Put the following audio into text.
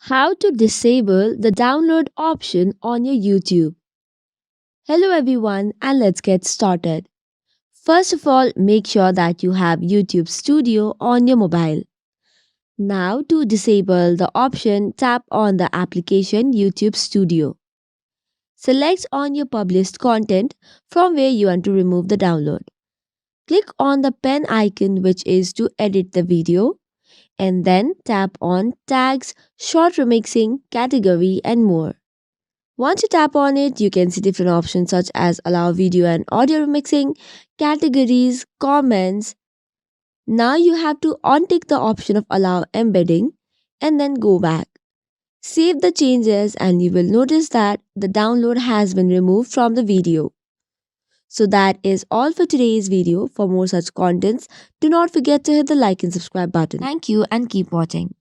How to disable the download option on your YouTube. Hello everyone, and let's get started. First of all, make sure that you have YouTube Studio on your mobile. Now to disable the option, tap on the application YouTube Studio. Select on your published content from where you want to remove the download. Click on the pen icon, which is to edit the video, and then tap on tags, short remixing, category, and more. Once you tap on it, you can see different options such as allow video and audio remixing, categories, comments. Now you have to untick the option of allow embedding and then go back. Save the changes and you will notice that the download has been removed from the video. So that is all for today's video. For more such contents, do not forget to hit the like and subscribe button. Thank you and keep watching.